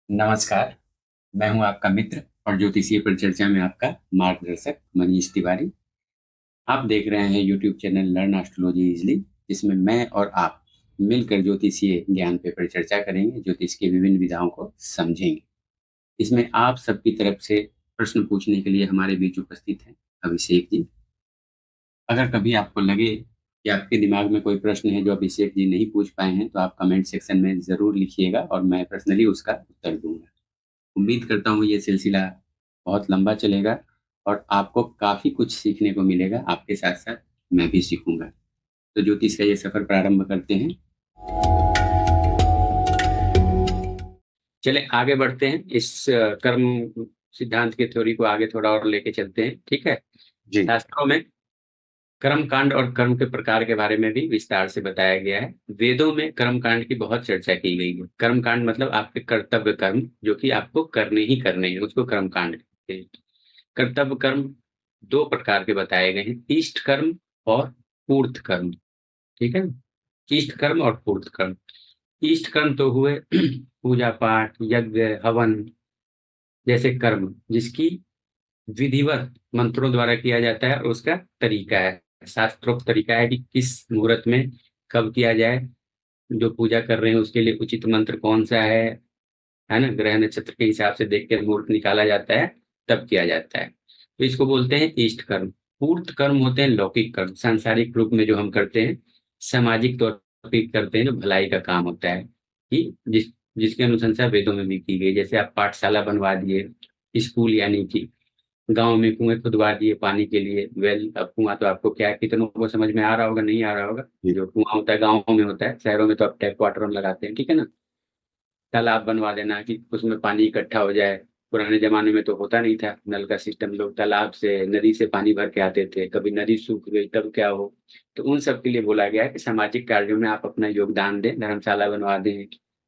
नमस्कार, मैं हूँ आपका मित्र और ज्योतिषीय परिचर्चा में आपका मार्गदर्शक मनीष तिवारी। आप देख रहे हैं YouTube channel learn astrology easily, जिसमें मैं और आप मिलकर ज्योतिषीय ज्ञान पे परिचर्चा करेंगे, ज्योतिष की विभिन्न विधाओं को समझेंगे। इसमें आप सबकी तरफ से प्रश्न पूछने के लिए हमारे बीच उपस्थित हैं अभिषेक जी। अगर कभी आपको लगे कि आपके दिमाग में कोई प्रश्न है जो अभिषेक जी नहीं पूछ पाए हैं, तो आप कमेंट सेक्शन में ज़रूर लिखिएगा और मैं पर्सनली उसका उत्तर दूँगा। उम्मीद करता हूँ ये सिलसिला बहुत लंबा चलेगा और आपको काफ़ी कुछ सीखने को मिलेगा, आपके साथ-साथ मैं भी सीखूँगा। तो ज्योतिष का ये सफ़र प्रारंभ करते हैं। चलें आगे बढ़ते हैं, इस कर्म सिद्धांत की थ्योरी को आगे थोड़ा और लेके चलते हैं, ठीक है? जी, शास्त्रों में कर्मकांड और कर्म के प्रकार के बारे में भी विस्तार से बताया गया है। वेदों में कर्मकांड की बहुत चर्चा की गई है। कर्मकांड मतलब आपके कर्तव्य कर्म, जो कि आपको करने ही करने हैं, उसको कर्मकांड कहते हैं। कर्तव्य कर्म 2 प्रकार के बताए गए हैं, इष्ट कर्म और पूर्त कर्म, ठीक है? इष्ट कर्म और पूर्त कर्म। इष्ट कर्म तो हुए पूजा-पाठ, यज्ञ, हवन जैसे कर्म, जिसकी विधिवत मंत्रों द्वारा किया जाता है और उसका तरीका है, शास्त्रोक्त तरीका है कि किस मुहूर्त में कब किया जाए, जो पूजा कर रहे हैं उसके लिए उचित मंत्र कौन-सा है ना? ग्रह नक्षत्र के हिसाब से देख के मुहूर्त निकाला जाता है, तब किया जाता है। तो इसको बोलते हैं इष्ट कर्म। पूर्त कर्म होते हैं लौकिक कर्म, सांसारिक रूप में जो हम करते हैं, सामाजिक तौर पे करते हैं, जो भलाई का काम होता है, कि जिसकी अनुशंसा वेदों में भी की गई। जैसे आप पाठशाला बनवा दिए, स्कूल यानी कि गाँव में कुएँ खुदवा दिए पानी के लिए, वेल अब कुआँ तो आपको क्या है, कितनों को समझ में आ रहा होगा, नहीं आ रहा होगा। जी, जो कुआँ होता है गाँव में होता है, शहरों में तो अब टैप वाटर हम लगाते हैं, ठीक है ना? तालाब बनवा देना कि उसमें पानी इकट्ठा हो जाए। पुराने ज़माने में तो होता नहीं था नल का सिस्टम, लोग तालाब से, नदी से पानी भर के आते थे, कभी नदी सूख गई तब क्या हो? तो उन सब के लिए बोला गया है कि सामाजिक कार्यों में आप अपना योगदान दें, धर्मशाला बनवा दें,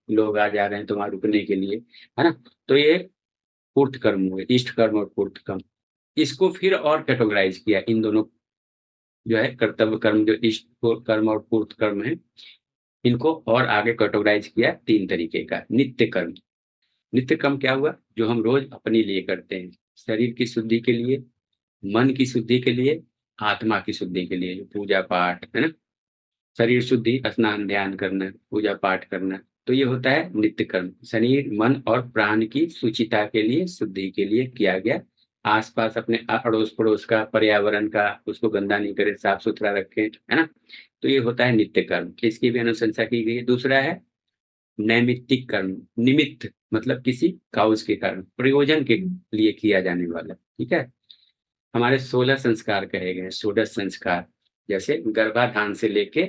लोग आ जा रहे हैं तो वहाँ रुकने के लिए, है ना? तो ये पूर्त कर्म हुए, इष्ट कर्म और पूर्त कर्म। इसको फिर और कैटेगराइज़ किया इन दोनों जो है कर्तव्य कर्म, जो इष्ट कर्म और पूर्त कर्म है, इनको और आगे कैटेगराइज़ किया 3 तरीके का। नित्य कर्म, नित्य कर्म क्या हुआ? जो हम रोज़ अपने लिए करते हैं, शरीर की शुद्धि के लिए, मन की शुद्धि के लिए, आत्मा की शुद्धि के लिए, पूजा-पाठ, है ना? शरीर शुद्धि, स्नान, ध्यान करना, पूजा-पाठ करना, तो ये होता है नित्य कर्म। शरीर, मन और प्राण की शुचिता के लिए, शुद्धि के लिए किया गया। आस-पास अपने अड़ोस-पड़ोस का, पर्यावरण का, उसको गंदा नहीं करें, साफ-सुथरा रखें, है ना? तो ये होता है नित्य कर्म, इसकी भी अनुशंसा की गई है। दूसरा है नैमित्तिक कर्म, निमित्त मतलब किसी काउज़ के कारण, प्रयोजन के लिए किया जाने वाला, ठीक है? हमारे 16 संस्कार कहे गए हैं, षोडश संस्कार, जैसे गर्भाधान से लेके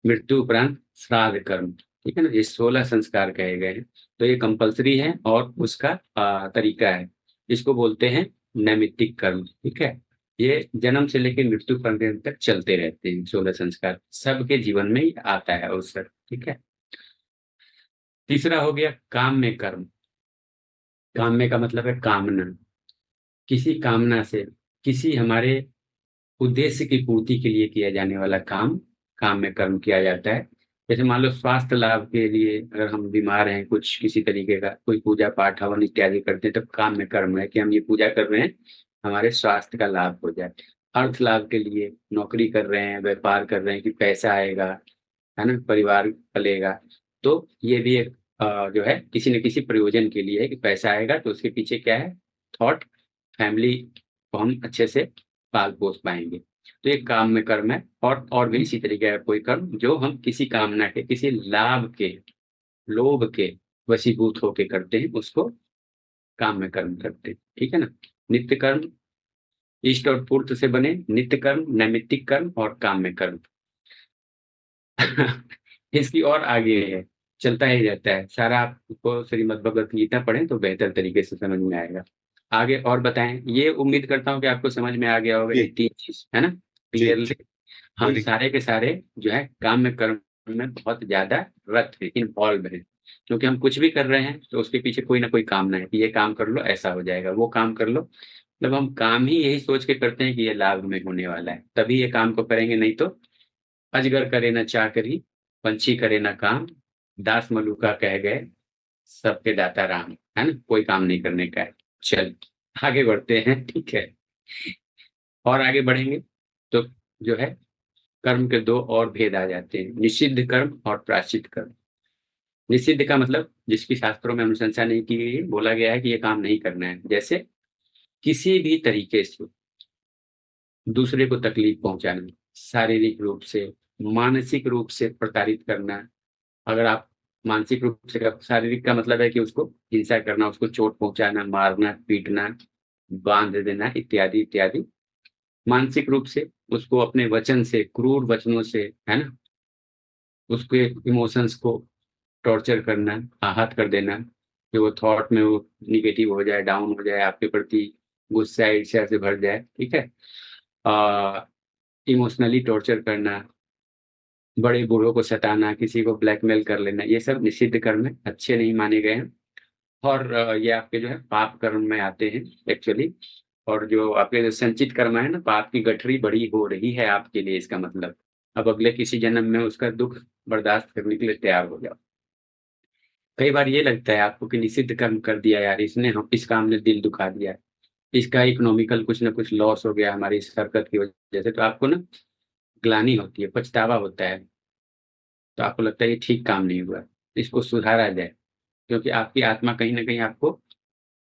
मृत्यु उपरांत श्राद्ध कर्म, ठीक है ना? ये 16 संस्कार कहे गए हैं, तो ये कंपल्सरी है और उसका तरीका है। इसको बोलते हैं नैमित्तिक कर्म, ठीक है? ये जन्म से लेके मृत्यु पर्यंत तक चलते रहते हैं 16 संस्कार, सबके जीवन में ये आता है अवसर, ठीक है? तीसरा हो गया काम में कर्म। काम में का मतलब है कामना, किसी कामना से, किसी हमारे उद्देश्य की पूर्ति के लिए किया जाने वाला काम, काम में कर्म किया जाता है। जैसे मान लो स्वास्थ्य लाभ के लिए अगर हम बीमार हैं, कुछ किसी तरीके का, कोई पूजा-पाठ, हवन इत्यादि करते हैं, तब काम में कर्म है कि हम ये पूजा कर रहे हैं, हमारे स्वास्थ्य का लाभ हो जाए। अर्थ लाभ के लिए नौकरी कर रहे हैं, व्यापार कर रहे हैं कि पैसा आएगा, है ना? परिवार पलेगा। तो ये भी एक जो है किसी न किसी प्रयोजन के लिए है कि पैसा आएगा तो उसके पीछे क्या है थॉट, फैमिली को हम अच्छे से पाल-पोस पाएँगे। तो ये काम में कर्म है और भी इसी तरीके का कोई कर्म जो हम किसी कामना के, किसी लाभ के, लोभ के वशीभूत होके करते हैं, उसको काम में कर्म करते हैं। ठीक है ना? नित्य कर्म, इष्ट और पूर्त से बने नित्य कर्म, नैमित्तिक कर्म और काम में कर्म। इसकी और आगे है, चलता ही रहता है। सारा आपको श्रीमद् भगवत गीता पढ़ें तो बेहतर तरीके से समझ में आएगा। आगे और बताएँ? ये उम्मीद करता हूँ कि आपको समझ में आ गया होगा ये जी, 3 चीज़, है ना? जी, जी, क्लियरली हम बोलिए। सारे के सारे जो है काम में कर्म में बहुत ज़्यादा रत हैं, इन्वॉल्वड हैं। क्योंकि हम कुछ भी कर रहे हैं तो उसके पीछे कोई न कोई कामना है कि ये काम कर लो ऐसा हो जाएगा, वो काम कर लो। मतलब हम काम ही यही सोच के करते हैं कि ये लाभ में होने वाला है, तभी ये काम को करेंगे नहीं तो अजगर करे न चाकरी, पंछी करे न काम, दास मलुका कह गए, सबके दाता राम, है ना? कोई काम नहीं करने का है। चल आगे बढ़ते हैं, ठीक है। और आगे बढ़ेंगे तो जो है कर्म के दो और भेद आ जाते हैं, निषिद्ध कर्म और प्रायश्चित कर्म। निषिद्ध का मतलब जिसकी शास्त्रों में अनुशंसा नहीं की गई है, बोला गया है कि ये काम नहीं करना है, जैसे किसी भी तरीके से दूसरे को तकलीफ पहुंचाना, शारीरिक रूप से, मानसिक रूप से प्रताड़ित करना। अगर आप मानसिक रूप से, शारीरिक का मतलब है कि उसको हिंसा करना, उसको चोट पहुंचाना, मारना, पीटना, बांध देना, इत्यादि इत्यादि। मानसिक रूप से उसको अपने वचन से, क्रूर वचनों से, है ना, उसके इमोशंस को टॉर्चर करना, आहत कर देना, कि वो थॉट में वो निगेटिव हो जाए, डाउन हो जाए, आपके प्रति गुस्सा ईर्ष्या से भर जाए, ठीक है। इमोशनली टॉर्चर करना, बड़े बूढ़ों को सताना, किसी को ब्लैकमेल कर लेना, ये सब निषिद्ध कर्म है, अच्छे नहीं माने गए हैं। और ये आपके जो है पाप कर्म में आते हैं एक्चुअली। और जो आपके जो संचित कर्म है ना, पाप की गठरी बड़ी हो रही है आपके लिए, इसका मतलब अब अगले किसी जन्म में उसका दुख बर्दाश्त करने के लिए तैयार हो जाओ। कई बार ये लगता है आपको कि निषिद्ध कर्म कर दिया यार इसने, हम इस काम ने दिल दुखा दिया, इसका इकोनॉमिकल कुछ ना कुछ लॉस हो गया हमारी इस हरकत की वजह से, तो आपको ना ग्लानि होती है, पछतावा होता है। तो आपको लगता है ये ठीक काम नहीं हुआ, इसको सुधारा जाए, क्योंकि आपकी आत्मा कहीं ना कहीं आपको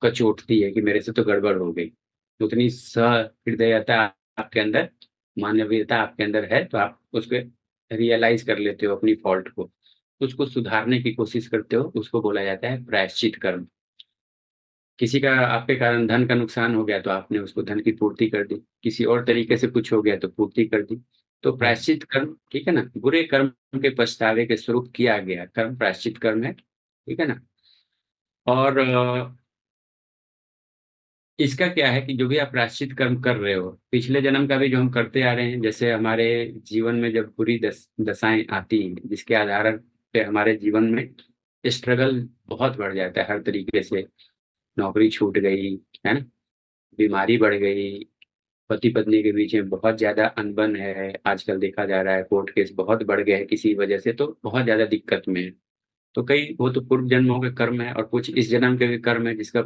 कचोटती है कि मेरे से तो गड़बड़ हो गई। उतनी सहृदयता आपके अंदर, मानवीयता आपके अंदर है, तो आप उसको रियलाइज कर लेते हो अपनी फॉल्ट को, उसको सुधारने की कोशिश करते हो, उसको बोला जाता है प्रायश्चित कर्म। किसी का आपके कारण धन का नुकसान हो गया तो आपने उसको धन की पूर्ति कर दी, किसी और तरीके से कुछ हो गया तो पूर्ति कर दी। तो हम्म। प्रायश्चित कर्म, ठीक है ना, बुरे कर्म के पछतावे के स्वरूप किया गया कर्म प्रायश्चित कर्म है, ठीक है ना। और इसका क्या है कि जो भी आप प्रायश्चित कर्म कर रहे हो, पिछले जन्म का भी जो हम करते आ रहे हैं, जैसे हमारे जीवन में जब बुरी दशाएं आती हैं, जिसके आधार पे हमारे जीवन में स्ट्रगल बहुत बढ़ जाता है हर तरीके से, नौकरी छूट गई, है ना, बीमारी बढ़ गई, पति पत्नी के बीच में बहुत ज्यादा अनबन है, आजकल देखा जा रहा है कोर्ट केस बहुत बढ़ गए हैं किसी वजह से, तो बहुत ज्यादा दिक्कत में है। तो कई वो तो पूर्व जन्मों के कर्म है, और कुछ इस जन्म के भी कर्म है, जिसका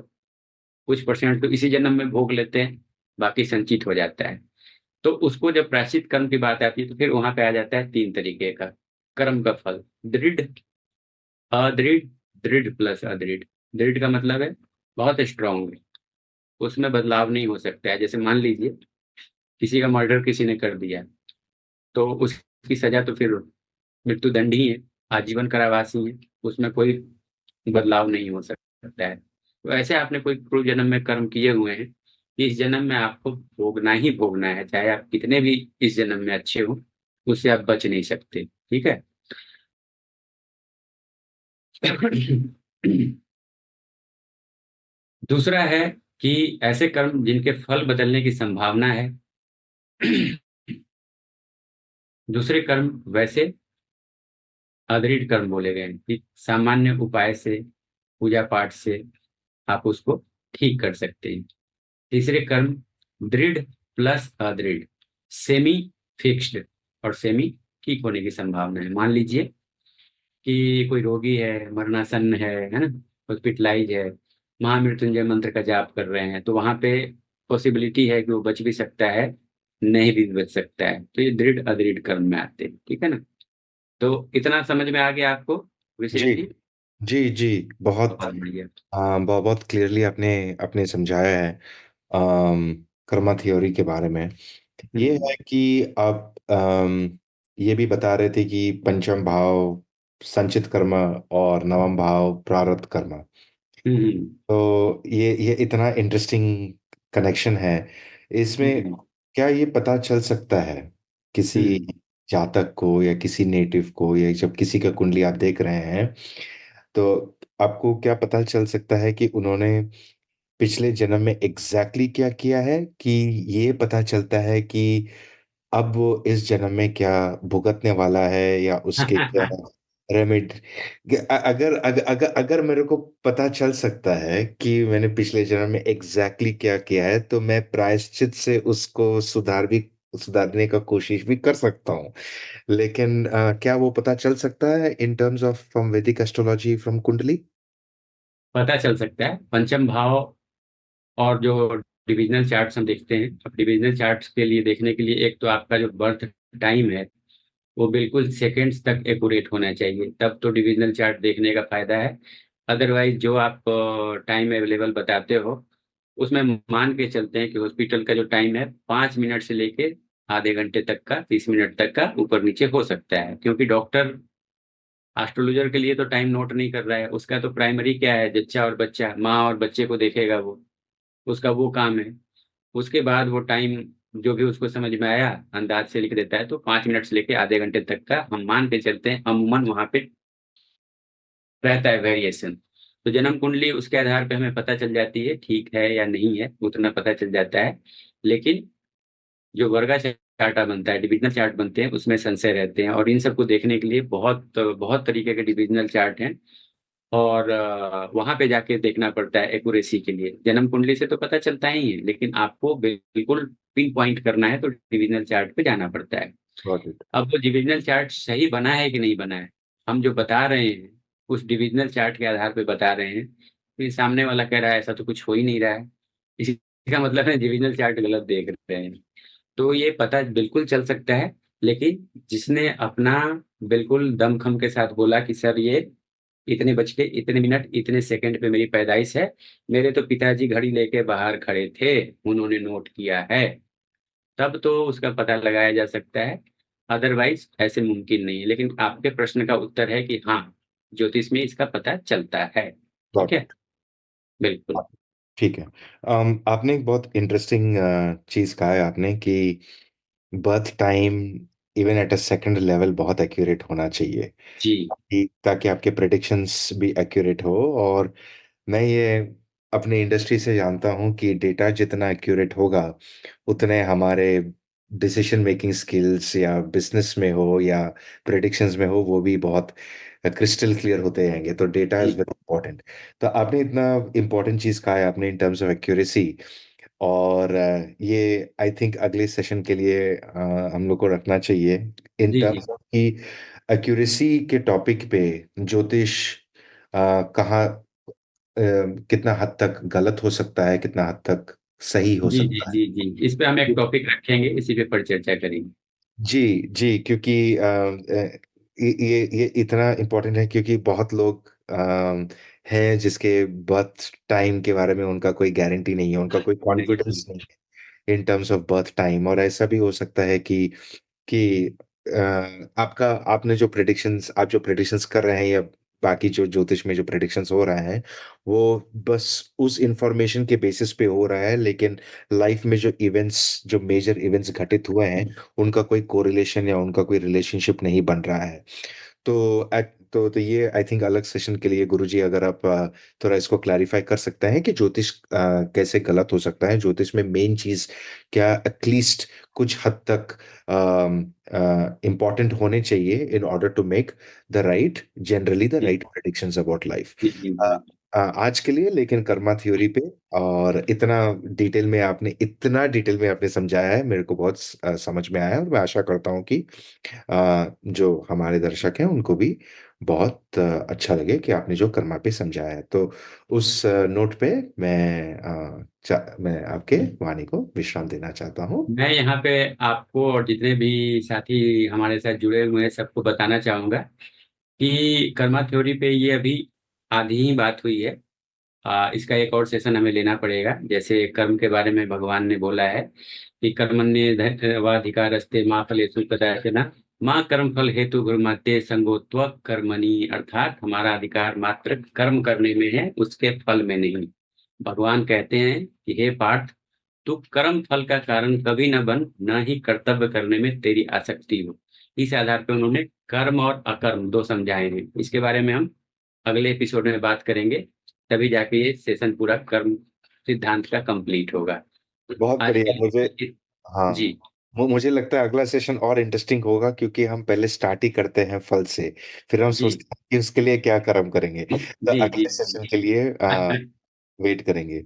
कुछ परसेंट तो इसी जन्म में भोग लेते हैं, बाकी संचित हो जाता है। तो उसको जब प्रायश्चित कर्म की बात आती है, तो फिर वहां पे आ जाता है तीन तरीके का कर्म का फल, दृढ़, अदृढ़, दृढ़ प्लस अदृढ़। दृढ़ का मतलब है बहुत स्ट्रांग है, उसमें बदलाव नहीं हो सकता है। जैसे मान लीजिए किसी का मर्डर किसी ने कर दिया, तो उसकी सजा तो फिर मृत्युदंड ही है, आजीवन कारावास ही है, उसमें कोई बदलाव नहीं हो सकता है। तो ऐसे आपने कोई पूर्व जन्म में कर्म किए हुए हैं कि इस जन्म में आपको भोगना ही भोगना है, चाहे आप कितने भी इस जन्म में अच्छे हो, उससे आप बच नहीं सकते, ठीक है। दूसरा है कि ऐसे कर्म जिनके फल बदलने की संभावना है। दूसरे कर्म वैसे अदृढ़ कर्म बोले गए हैं कि सामान्य उपाय से, पूजा पाठ से आप उसको ठीक कर सकते हैं। तीसरे कर्म दृढ़ प्लस अदृढ़, सेमी फिक्स्ड और सेमी ठीक होने की संभावना है। मान लीजिए कि कोई रोगी है, मरणासन्न है ना, हॉस्पिटलाइज है, महामृत्युंजय मंत्र का जाप कर रहे हैं, तो वहां पे पॉसिबिलिटी है कि वो बच भी सकता है, नहीं भी बच सकता है, तो ये दृढ़ अदृढ़ कर्म में आते हैं, ठीक है ना। तो इतना समझ में आ गया आपको जी रिसेंटली? जी जी। बहुत बहुत बढ़िया। बहुत क्लियरली आपने आपने समझाया है कर्मा थ्योरी के बारे में। ये हम्म है कि आप ये भी बता रहे थे कि पंचम भाव संचित कर्म और नवम भाव प्रारब्ध कर्म। हम्म तो ये इतना इंटरेस्टिंग कनेक्शन है इसमें। हम्म क्या ये पता चल सकता है किसी हम्म जातक को या किसी नेटिव को, या जब किसी का कुंडली आप देख रहे हैं, तो आपको क्या पता चल सकता है कि उन्होंने पिछले जन्म में एग्जैक्टली क्या किया है, कि ये पता चलता है कि अब वो इस जन्म में क्या भुगतने वाला है, या उसके क्या हम्म। रेमेड। अगर अगर अगर अगर मेरे को पता चल सकता है कि मैंने पिछले जन्म में एग्जैक्टली क्या किया है, तो मैं प्रायश्चित से उसको सुधारने का कोशिश भी कर सकता हूँ। लेकिन क्या वो पता चल सकता है इन टर्म्स ऑफ फ्रॉम वैदिक एस्ट्रोलॉजी फ्रॉम कुंडली? पता चल सकता है पंचम भाव। और जो डिविजनल चार्ट्स हम देखते हैं, अब डिविजनल चार्ट्स के लिए देखने के लिए एक तो आपका जो बर्थ टाइम है वो बिल्कुल सेकेंड्स तक एक्यूरेट होना चाहिए, तब तो डिविजनल चार्ट देखने का फायदा है। अदरवाइज जो आप टाइम अवेलेबल बताते हो उसमें मान के चलते हैं कि हॉस्पिटल का जो टाइम है 5 मिनट से लेके आधे घंटे तक का, 30 मिनट तक का ऊपर नीचे हो सकता है, क्योंकि डॉक्टर एस्ट्रोलॉजर के लिए तो टाइम नोट नहीं कर रहा है। उसका तो प्राइमरी क्या है, जच्चा और बच्चा, माँ और बच्चे को देखेगा वो, उसका वो काम है। उसके बाद वो टाइम जो भी उसको समझ में आया अंदाज से लिख देता है। तो 5 मिनट से लेके आधे घंटे तक का हम मान के चलते हैं, अमूमन वहां पे रहता है वेरिएशन। तो जन्म कुंडली उसके आधार पे हमें पता चल जाती है, ठीक है या नहीं है उतना पता चल जाता है। लेकिन जो वर्गा चार्टा बनता है, डिविजनल चार्ट बनते हैं, उसमें संशय रहते हैं, और इन सबको देखने के लिए बहुत बहुत तरीके के डिविजनल चार्ट हैं। और वहां पे जाके देखना पड़ता है एक्यूरेसी के लिए। जन्म कुंडली से तो पता चलता ही है, लेकिन आपको बिल्कुल पिन पॉइंट करना है तो डिविजनल चार्ट पे जाना पड़ता है। Got it. अब वो डिविजनल चार्ट सही बना है कि नहीं बना है, हम जो बता रहे हैं उस डिविजनल चार्ट के आधार पे बता रहे हैं, फिर सामने वाला कह रहा है ऐसा तो कुछ हो ही नहीं रहा है, इसी का मतलब है डिविजनल चार्ट गलत देख रहे हैं। तो ये पता बिल्कुल चल सकता है। लेकिन जिसने अपना बिल्कुल दमखम के साथ बोला कि सर ये इतने बज के इतने मिनट इतने सेकंड पे मेरी पैदाइश है, मेरे तो पिताजी घड़ी लेके बाहर खड़े थे, उन्होंने नोट किया है, तब तो उसका पता लगाया जा सकता है। अदरवाइज ऐसे मुमकिन नहीं है। लेकिन आपके प्रश्न का उत्तर है कि हाँ, ज्योतिष में इसका पता चलता है। ठीक गॉट है, इट। बिल्कुल। ठीक है। आपने एक बहुत इंटरेस्टिंग चीज कहा है आपने कि birth time even at a second level बहुत एक्यूरेट होना चाहिए, जी ताकि आपके प्रेडिक्शंस भी एक्यूरेट हो। और मैं ये अपनी इंडस्ट्री से जानता हूँ कि डेटा जितना एक्यूरेट होगा उतने हमारे डिसीजन मेकिंग स्किल्स या बिजनेस में हो या प्रेडिक्शंस में हो वो भी बहुत क्रिस्टल क्लियर होते जाएंगे। तो डेटा इज जी वेरी इंपॉर्टेंट। तो आपने इतना इम्पोर्टेंट चीज़ कहा है आपने इन टर्म्स ऑफ एक्यूरेसी। और ये आई थिंक अगले सेशन के लिए हम लोग को रखना चाहिए इन जी जी टर्म्स ऑफ कि एक्यूरेसी के टॉपिक पे ज्योतिष कहाँ कितना हद तक गलत हो सकता है, कितना हद तक सही हो जी जी सकता है। जी जी, इस पे हम एक टॉपिक रखेंगे, इसी पे पर चर्चा करेंगे। जी जी, क्योंकि ये इतना इम्पोर्टेंट है क्योंकि बहुत लोग हैं जिसके बर्थ टाइम के बारे में उनका कोई गारंटी नहीं है, उनका कोई नहीं कॉन्फिडेंस नहीं। नहीं है in terms of birth time. और ऐसा भी हो सकता है कि आपका आपने जो प्रेडिक्शंस आप जो प्रेडिक्शंस कर रहे हैं या बाकी जो ज्योतिष में जो प्रेडिक्शंस हो रहा है वो बस उस इंफॉर्मेशन के बेसिस पे हो रहा है, लेकिन लाइफ में जो इवेंट्स जो मेजर इवेंट्स घटित हुए हैं उनका कोई कोरिलेशन या उनका कोई रिलेशनशिप नहीं बन रहा है। तो ये आई थिंक अलग सेशन के लिए गुरुजी अगर आप थोड़ा इसको क्लैरिफाई कर सकते हैं कि ज्योतिष कैसे गलत हो सकता है, ज्योतिष में मेन चीज क्या एटलीस्ट कुछ हद तक इम्पॉर्टेंट होने चाहिए in order to make the right generally the जी राइट प्रेडिक्शंस अबाउट लाइफ। जी जी जी। आज के लिए लेकिन कर्मा थ्योरी पे और इतना डिटेल में आपने समझाया है, मेरे को बहुत समझ में आया है। और मैं आशा करता हूँ कि जो हमारे दर्शक हैं उनको भी बहुत अच्छा लगे कि आपने जो कर्मा पे समझाया है। तो उस नोट पे मैं आपके वाणी को विश्राम देना चाहता हूँ। मैं यहाँ पे आपको और जितने भी साथी हमारे साथ जुड़े हुए हैं सबको बताना चाहूंगा कि कर्मा थ्योरी पे ये अभी आधी ही बात हुई है। इसका एक और सेशन हमें लेना पड़ेगा। जैसे कर्म के बारे में भगवान ने बोला है कि कर्मण्य वाधिकारस्ते माँ फलेषु कदाचन माँ कर्म फल हेतु गुरुमते संगोत्व कर्मणि, अर्थात हमारा अधिकार मात्र कर्म करने में है, उसके फल में नहीं। भगवान कहते हैं कि हे पार्थ, तू कर्म फल का कारण कभी न बन, न ही कर्तव्य करने में तेरी आसक्ति हो। इस आधार पर उन्होंने कर्म और अकर्म दो समझाए हैं। इसके बारे में हम अगले एपिसोड में बात करेंगे, तभी जाके ये सेशन पूरा कर्म सिद्धांत का कंप्लीट होगा। बहुत आज बढ़िया। के मुझे लिए हाँ, जी मुझे लगता है अगला सेशन और इंटरेस्टिंग होगा क्योंकि हम पहले स्टार्ट ही करते हैं फल से, फिर हम जी सोचते हैं कि उसके लिए क्या कर्म करेंगे। तो जी जी अगले सेशन के लिए वेट करेंगे।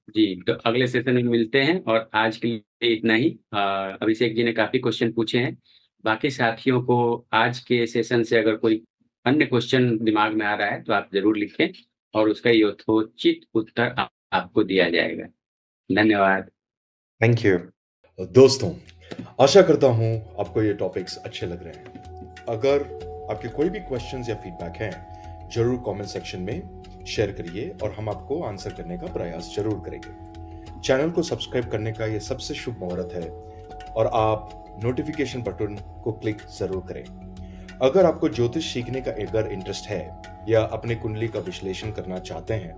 जी। तो अगले सेशन में मिलते हैं, और आज के लिए इतना ही। अभिषेक जी ने काफी क्वेश्चन पूछे हैं। बाकी साथियों को आज के सेशन से अगर कोई अन्य क्वेश्चन दिमाग में आ रहा है तो आप जरूर लिखें, और उसका यथोचित उत्तर आपको दिया जाएगा। धन्यवाद। Thank you. दोस्तों, आशा करता हूं आपको ये टॉपिक्स अच्छे लग रहे हैं। अगर आपके कोई भी क्वेश्चंस या फीडबैक हैं, जरूर कमेंट सेक्शन में शेयर करिए और हम आपको आंसर करने का प्रयास जरूर करेंगे। चैनल को सब्सक्राइब करने का ये सबसे शुभ मुहूर्त है और आप नोटिफिकेशन बटन को क्लिक जरूर करें। अगर आपको ज्योतिष सीखने का अगर इंटरेस्ट है या अपने कुंडली का विश्लेषण करना चाहते हैं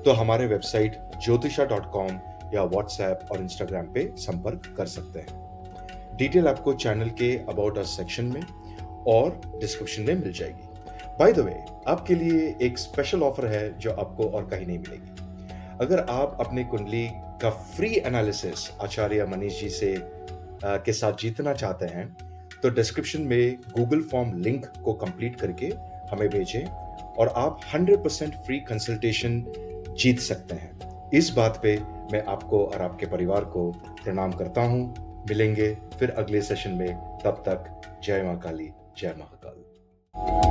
तो हमारे वेबसाइट ज्योतिषा.com या व्हाट्सएप और इंस्टाग्राम पे संपर्क कर सकते हैं। डिटेल आपको चैनल के अबाउट अस सेक्शन में और डिस्क्रिप्शन में मिल जाएगी। बाय द वे, आपके लिए एक स्पेशल ऑफर है जो आपको और कहीं नहीं मिलेगी। अगर आप अपने कुंडली का फ्री एनालिसिस आचार्य मनीष जी से के साथ जीतना चाहते हैं तो डिस्क्रिप्शन में गूगल फॉर्म लिंक को कंप्लीट करके हमें भेजें और आप 100% फ्री कंसल्टेशन जीत सकते हैं। इस बात पे मैं आपको और आपके परिवार को प्रणाम करता हूं। मिलेंगे फिर अगले सेशन में, तब तक जय मां काली, जय महाकाल।